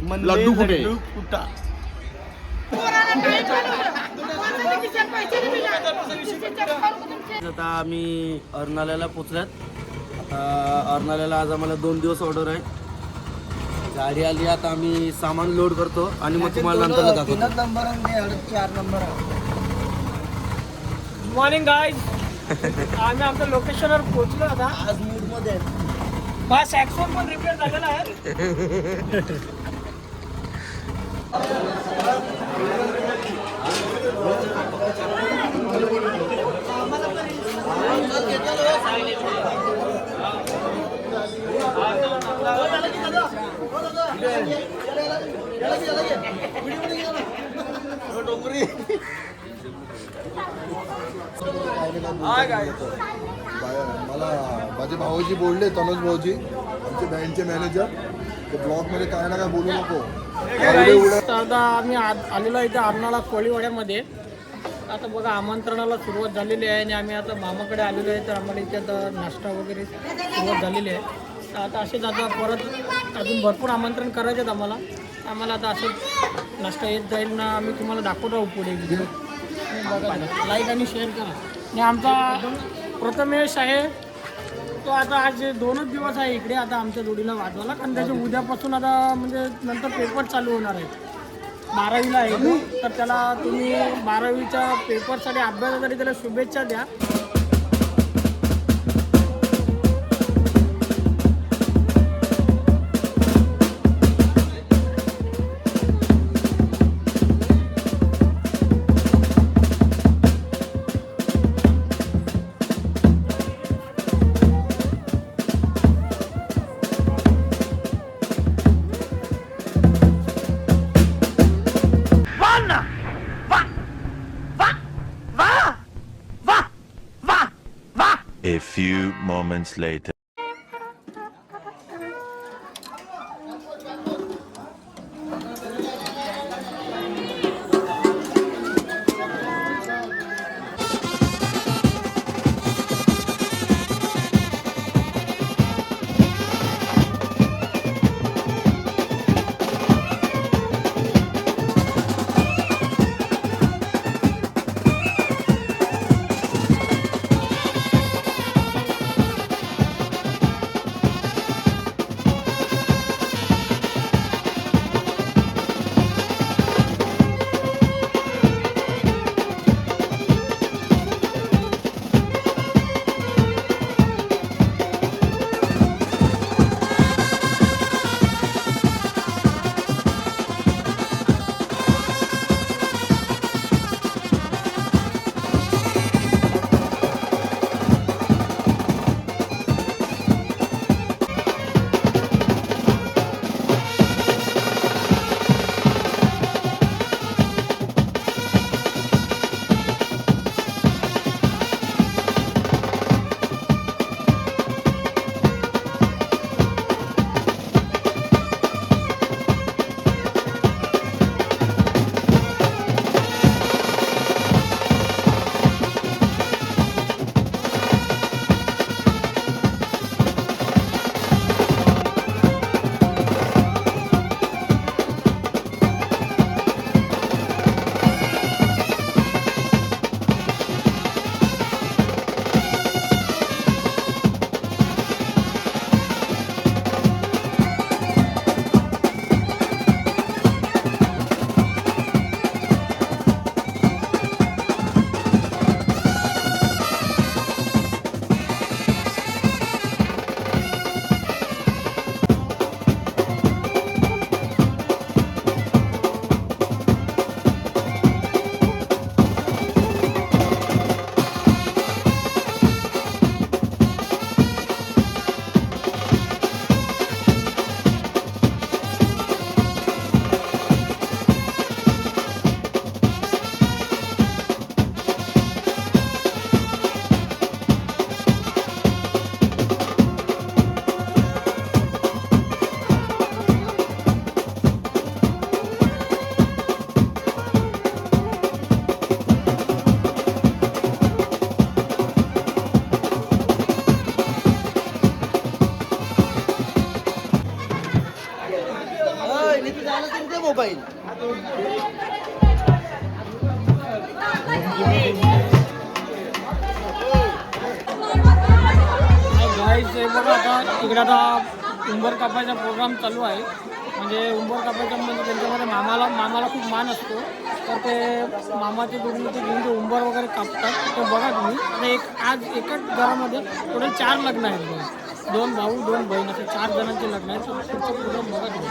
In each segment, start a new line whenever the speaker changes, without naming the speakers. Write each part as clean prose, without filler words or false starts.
लड्डू कुठे?
कुठा
आता आम्ही अर्नाळ्याला पोचल्यात. आता अर्नाळ्याला आज आम्हाला 2 दिवस ऑर्डर आहे. गाडी आली, आता आम्ही सामान लोड करतो आणि मग तुम्हाला नंतर दाखवतो.
3 नंबर आणि 4 नंबर.
Good morning guys. आम्ही आमच्या लोकेशनवर पोहोचलो आता.
आज मूड मध्ये
माझा सॅक्सोन पण रिपेअर झालेला आहे.
मला माझे भाऊजी बोलले, तनुज भाऊजी आमचे बँकचे मॅनेजर, ते ब्लॉगमध्ये काय ना काय बोलू नको.
आता आम्ही आलेलो आहे इथे अर्नाळा कोळीवाड्यामध्ये. आता बघा आमंत्रणाला सुरुवात झालेली आहे आणि आम्ही आता मामाकडे आलेलो आहे. तर आम्हाला इथे आता नाश्ता वगैरे सुरुवात झालेली आहे. तर आता असेच आता परत अजून भरपूर आमंत्रण करायचे आहेत आम्हाला आता असं नाश्ता येत जाईल ना. आम्ही तुम्हाला दाखवत आहोत पुढे व्हिडिओ. बघा, लाईक आणि शेअर करा. आणि आमचा प्रथमेश आहे, तो आता आज 2च दिवस आहे इकडे आता आमच्या जोडीला वाजवायला. कारण त्याच्या उद्यापासून आता म्हणजे नंतर पेपर चालू होणार आहे. 12वीला आहे तो. तर त्याला तुम्ही 12वीच्या पेपरसाठी अभ्यासासाठी त्याला शुभेच्छा द्या.
A few moments later.
वरती जायला तुमचे मोबाईल
गाईज हे बघा आता इकडे आता उंबर कापायचा प्रोग्राम चालू आहे. म्हणजे उंबर कापायचा म्हणजे त्यांच्यामध्ये मामाला खूप मान असतो. तर ते मामाचे दोघी ते घेऊन ते उंबर वगैरे कापतात. ते बघा तुम्ही. आता आज एकाच घरामध्ये टोटल 4 लग्न आहेत. 2 भाऊ 2 बहीण असे 4 जणांचे लग्न आहेत. तर पुढचा प्रोग्राम बघा तुम्ही.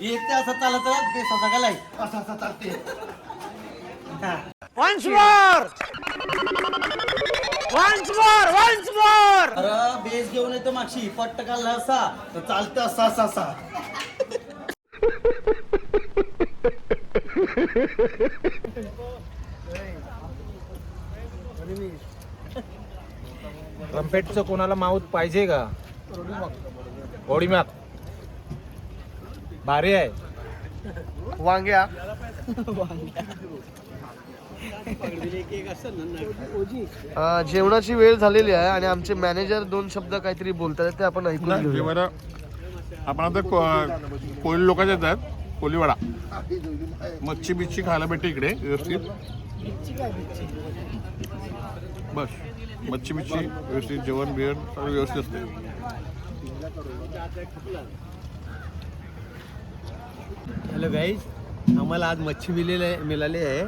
एक ते असं चालत बेस असा गेलाय असं चालते अरे बेस घेऊन येतो मागशी पट्ट काढला असा तर चालतं असा असा असा
ट्रम्पेटचं कोणाला माऊथ पाहिजे का? ओडीमॅक भारी आहे.
वांग्या जेवणाची वेळ झालेली आहे आणि आमचे मॅनेजर 2 शब्द काहीतरी बोलतात ते आपण ऐकून घेऊया.
आपण आता कोळी लोकांचे आहेत कोळीवाडा मच्छी बिच्छी खायला भेटते इकडे व्यवस्थित. बस मच्छी बिच्छी व्यवस्थित जेवण बिवण सगळं व्यवस्थित असते.
हॅलो गाईज, आम्हाला आज मच्छी मिळाली आहे.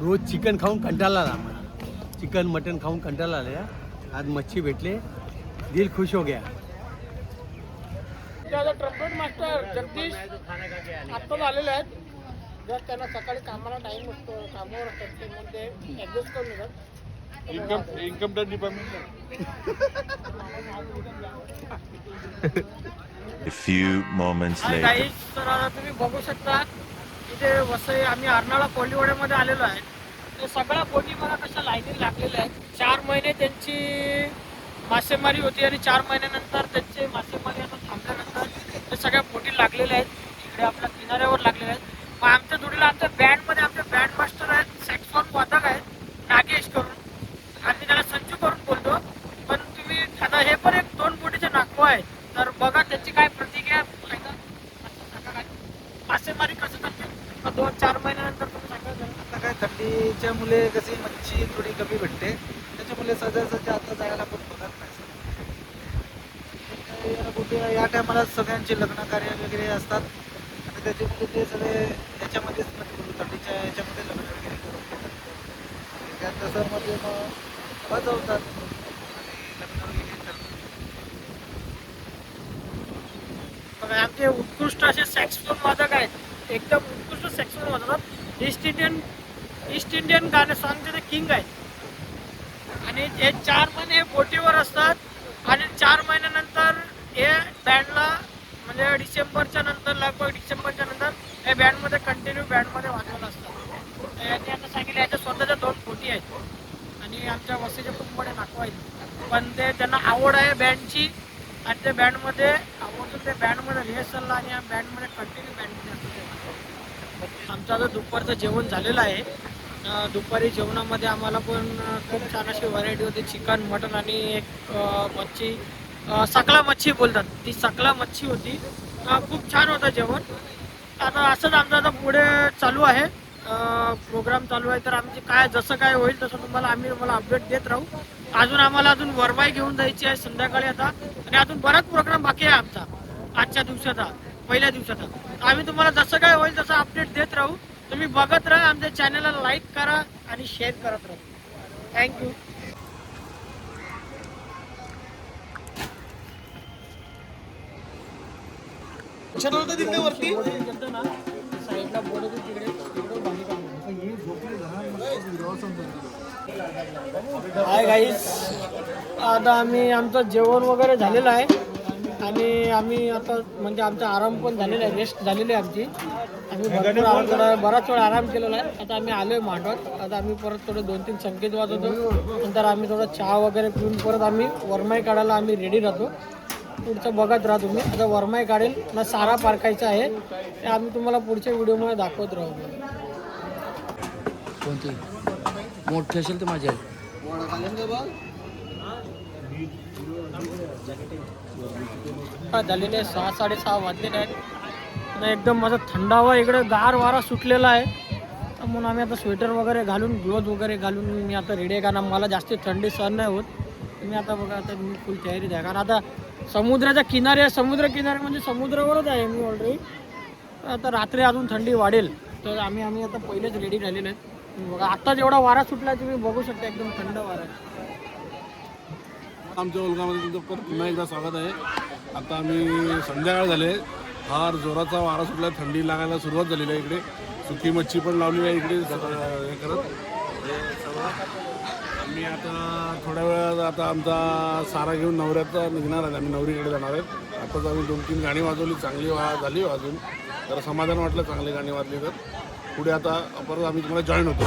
रोज चिकन खाऊन कंटाळा आला आम्हाला. चिकन मटन खाऊन कंटाळा आला. आज मच्छी भेटले, दिल खुश हो गया.
ट्रम्पेट मास्टर जगदीश आत्ताच आलेले आहेत. जर त्यांना सकाळी कामाला टाईम असतो, कामावर असतात ते मग ते ॲडजस्ट करून येतात.
Income tax department.
A few moments later.
काही तर आता तुम्ही बघू शकता इथे वसई आम्ही अर्नाळा कोळीवाड्यामध्ये आलेलो आहे. ते सगळ्या बोटी मला कशा लाईनीत लागलेल्या आहेत. 4 महिने त्यांची मासेमारी होती आणि 4 महिन्यानंतर त्यांची मासेमारी आता थांबल्यानंतर ते सगळ्या बोटी लागलेल्या आहेत. इकडे आपल्या किनाऱ्यावर लागलेल्या आहेत. मग आमच्या जोडीला आमच्या बँडमध्ये आमचे बँड मास्टर आहेत, सॅक्सफोन वादक आहेत नागेश करून. आम्ही त्याला संजू करून बोलतो. पण तुम्ही आता हे पण एक 2 बोटीचे नाकवा आहे. तर बघा त्याची काय प्रतिक्रिया. मासेमारी कसं करते 2-4 महिन्यानंतर तुम्ही सांगा.
थंडीच्या मुले कशी मच्छी थोडी कमी भेटते त्याच्यामुळे सहजासहजी आता जायला पण बघत नाही कुठे या टायमाला सगळ्यांचे लग्न कार्य वगैरे असतात आणि त्याच्यामुळे ते सगळे याच्यामध्येच थंडीच्या याच्यामध्ये लग्न वगैरे करून घेतात त्यात तसं मध्ये मग वाजवतात आणि लग्न वगैरे करतात.
बघा आमचे उत्कृष्ट असे सॅक्सफोन वादक आहेत, एकदम उत्कृष्ट सॅक्सफोन वाजवतात. ईस्ट इंडियन गाणे सॉंगचे ते किंग आहेत आणि हे 4 महिने बोटीवर असतात आणि 4 महिन्यानंतर हे बँडला म्हणजे डिसेंबरच्या नंतर लगभग डिसेंबरच्या नंतर हे बँडमध्ये कंटिन्यू बँडमध्ये वाजवत असतात. यांनी आता सांगितलं याच्या स्वतःच्या 2 बोटी आहेत आणि आमच्या वस्तीचे खूप मोठे नातू आहेत, पण ते त्यांना आवड आहे बँडची आणि ते बँडमध्ये आवडून ते बँडमध्ये रिहर्सलला आणि या बँडमध्ये कंटिन्यू बँडमध्ये असतात. आमचं आता दुपारचं जेवण झालेलं आहे. दुपारी जेवणामध्ये आम्हाला पण खूप छान अशी व्हरायटी होती, चिकन मटन आणि एक मच्छी, सकला मच्छी बोलतात, ती सकला मच्छी होती. खूप छान होतं जेवण. आता असंच आमचं आता पुढे चालू आहे, प्रोग्राम चालू आहे, तर आमची काय जसं काय होईल तसं आम्ही तुम्हाला अपडेट देत राहू. आम्हाला अजून वरमाई घेऊन जायची आहे संध्याकाळी आता आणि अजून बराच प्रोग्राम बाकी आहे आमचा आजच्या दिवसाचा, पहिल्या दिवसाचा. आम्ही तुम्हाला जसं काय होईल तसं अपडेट देत राहू. तुम्ही बघत राहा, आमच्या चॅनलला लाईक करा आणि शेअर करत राहा. थँक्यू. साईडला बोर्ड होती तिकडे हाय गाईस, आता आमचं जेवण वगैरे झालेलं आहे आणि आम्ही आता म्हणजे आमचा आराम पण झालेला आहे, रेस्ट झालेली आहे आमची. आम्ही भरपूर आराम केला, बराच वेळ आराम केलेला आहे. आता आम्ही आलो आहे मांडवात. आता आम्ही परत थोडे 2-3 संकेत वाजवतो, नंतर आम्ही थोडा चहा वगैरे पिऊन परत आम्ही वरमाई काढायला आम्ही रेडी राहतो. पुढचं बघत राहा तुम्ही. आता वरमाई काढेल ना सारा पारखायचा आहे, ते आम्ही तुम्हाला पुढच्या व्हिडिओमध्ये दाखवत राहू.
कोणती मोठी असेल तर माझी आहे.
झालेले 6-6:30 वाजलेले आहेत आणि एकदम माझा थंडावा इकडे गार वारा सुटलेला आहे, म्हणून आम्ही आता स्वेटर वगैरे घालून ग्लोव्ज वगैरे घालून मी आता रेडी आहे. कारण मला जास्त थंडी सहन नाही होत. मी आता बघा आता मी फुल तयारी आहे, कारण आता समुद्राच्या किनारे आहे. समुद्र किनारे म्हणजे समुद्रावरच आहे मी ऑलरेडी. आता रात्री अजून थंडी वाढेल, तर आम्ही आता पहिलेच रेडी झालेलो आहेत. बघा आता जेवढा वारा सुटला तुम्ही बघू शकता, एकदम थंड वारा आहे.
आमच्या ओलगामध्ये तुमचं परत पुन्हा एकदा स्वागत आहे. आता आम्ही संध्याकाळ झाले, फार जोराचा वारा सुटला, थंडी लागायला सुरुवात झालेली आहे. इकडे सुकी मच्छी पण लावलेली आहे इकडे हे करत हे सगळं. आम्ही आता थोड्या वेळात आता आमचा सारा घेऊन नवऱ्याचा निघणार आहे. आम्ही नवरीकडे जाणार आहेत. आताच आम्ही 2-3 गाणी वाजवली, चांगली झाली वाजून, तर समाधान वाटलं चांगली गाणी वाजली. तर पुढे आता परत आम्ही तुम्हाला जॉईन होतो.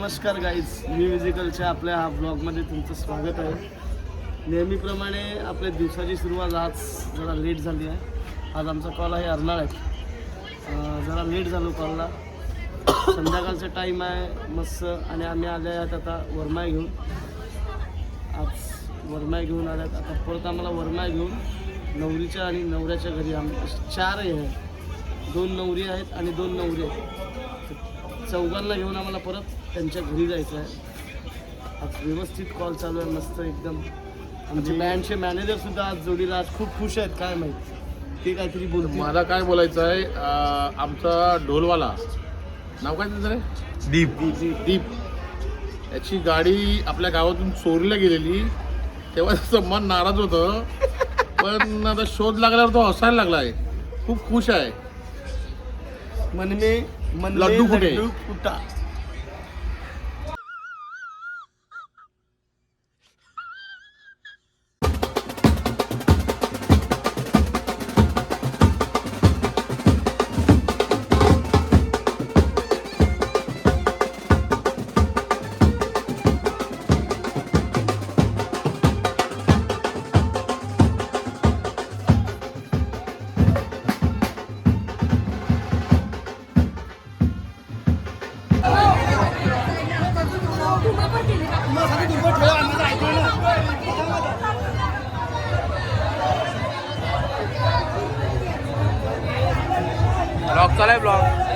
नमस्कार गाईज, मी म्युझिकलच्या आपल्या हा ब्लॉगमध्ये तुमचं स्वागत आहे. नेहमीप्रमाणे आपल्या दिवसाची सुरुवात आज जरा लेट झाली आहे. आज आमचा कॉल आहे अर्नाळ्यात. जरा लेट झालो कॉलला. संध्याकाळचा टाईम आहे मस्त आणि आम्ही आले आहेत आता वरमाय घेऊन. आज वरमाय घेऊन आल्यात. आता परत आम्हाला वरमाय घेऊन नवरीच्या आणि नवऱ्याच्या घरी आम्ही 4 आहे. 2 नवरी आहेत आणि 2 नवरे आहेत. चौघांना घेऊन आम्हाला परत त्यांच्या घरी जायचं आहे. आज व्यवस्थित कॉल चालू आहे मस्त एकदम. आमचे बँडचे मॅनेजर सुद्धा आज जोडीला आज खूप खुश आहेत. काय माहिती ते काहीतरी बोलतील.
मला काय बोलायचं आहे, आमचा ढोलवाला नाव काय त्याचं रे, दीप याची गाडी आपल्या गावातून चोरीला गेलेली. तेव्हा त्याचं मन नाराज होतं, पण आता शोध लागल्यावर तो हसायला लागला आहे. खूप खुश आहे. लड्डू कुठे?
कुठा
ब्लॉग चालाय ब्लॉग.